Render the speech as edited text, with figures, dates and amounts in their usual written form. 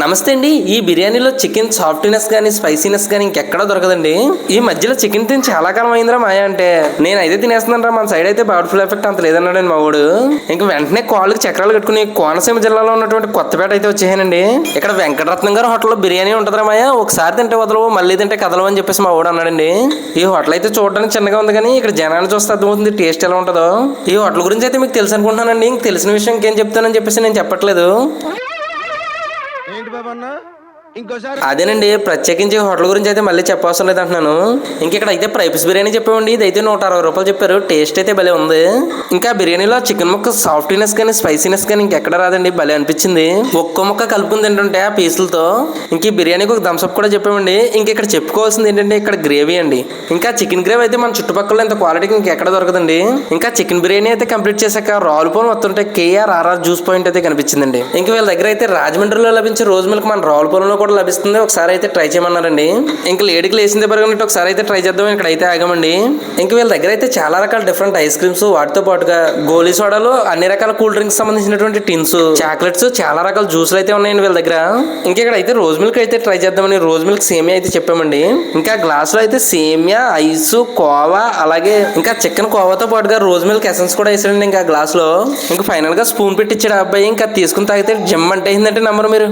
నమస్తే అండి. ఈ బిర్యానీలో చికెన్ సాఫ్ట్నెస్ కానీ స్పైసీనెస్ కానీ ఇంకెక్కడా దొరకదండి. ఈ మధ్యలో చికెన్ తిని చాలా కాలం అయిందిరా మాయా అంటే నేనైతే తినేస్తున్నాను రా. మన సైడ్ అయితే బర్డ్ ఫ్లూ ఎఫెక్ట్ అంత లేదన్నాడండి మా వాడు. ఇంక వెంటనే కాళ్ళకి చక్రాలు కట్టుకుని కోనసీమ జిల్లాలో ఉన్నటువంటి కొత్తపేట అయితే వచ్చేసానండి. ఇక్కడ వెంకటరత్నం గారు హోటల్లో బిర్యానీ ఉంటుందిరా మాయా, ఒకసారి తింటే వదలవు మళ్ళీ తింటే కదలవు అని చెప్పేసి మా వాడు అన్నాడండి. ఈ హోటల్ అయితే చూడడానికి చిన్నగా ఉంది కానీ ఇక్కడ జనాన్ని చూస్తే అర్థమవుతుంది టేస్ట్ ఎలా ఉంటుందో. ఈ హోటల్ గురించి అయితే మీకు తెలుసు అనుకుంటున్నానండి. ఇంక తెలిసిన విషయం ఇంకేం చెప్తానని చెప్పేసి నేను చెప్పట్లేదు. అదేనండి, ప్రత్యేకించి హోటల్ గురించి అయితే మళ్ళీ చెప్పవసరం లేదు అంటున్నాను. ఇక్కడ అయితే ఫ్రైపీస్ బిర్యానీ చెప్పామండి. ఇది అయితే 160 రూపాయలు చెప్పారు. టేస్ట్ అయితే భలే ఉంది. ఇంకా బిర్యానీలో చికెన్ ముక్క సాఫ్ట్నెస్ కానీ స్పైసీనెస్ కానీ ఇంకెక్కడ రాదండి, భలే అనిపించింది. ఒక్క ముక్క కలుపుకుని తింటుంటే ఆ పీసులతో. ఈ బిర్యానీకి ఒక థమ్స్అప్ కూడా చెప్పామండి. ఇక్కడ చెప్పుకోవాల్సింది ఏంటంటే ఇక్కడ గ్రేవీ అండి. ఇంకా చికెన్ గ్రేవీ అయితే మన చుట్టుపక్కల ఇంత క్వాలిటీకి ఇంకెక్కడ దొరకదండి. ఇంకా చికెన్ బిర్యానీ అయితే కంప్లీట్ చేశాక రావులపాలెం వస్తుంటే KRRR జ్యూస్ పాయింట్ అయితే కనిపించిందండి. వీళ్ళ దగ్గర అయితే రాజమండ్రిలో లభించే రోజు మిల్క్ మన రావులపాలెంలో లభిస్తుంది. ఒకసారి అయితే ట్రై చేయమన్నారండి. లేడీకి లేసిందే పరుగునట్టు ఒకసారి అయితే ట్రై చేద్దాం. ఇక్కడ అయితే ఆగామండి. వీళ్ళ దగ్గర అయితే చాలా రకాల డిఫరెంట్ ఐస్ క్రీమ్స్, వాటితో పాటుగా గోలీ సోడాలు, అన్ని రకాల కూల్ డ్రింక్స్ సంబంధించినటువంటి టిన్స్, చాక్లెట్స్, చాలా రకాల జ్యూసులు అయితే ఉన్నాయండి వీళ్ళ దగ్గర. ఇక్కడ అయితే రోజ్ మిల్క్ అయితే ట్రై చేద్దామని రోజ్ మిల్క్ సేమియా అయితే చెప్పామండి. గ్లాసులో అయితే సేమియా, ఐస్, కోవా, అలాగే ఇంకా చికెన్ కోవాతో పాటుగా రోజ్ మిల్క్ ఎసెన్స్ కూడా వేసాడండి గ్లాస్ లో. ఫైనల్ గా స్పూన్ పెట్టి ఇచ్చాడు అబ్బాయి. తీసుకుని తాగితే జిమ్ అంటే అయిందంటే నమ్మరు మీరు.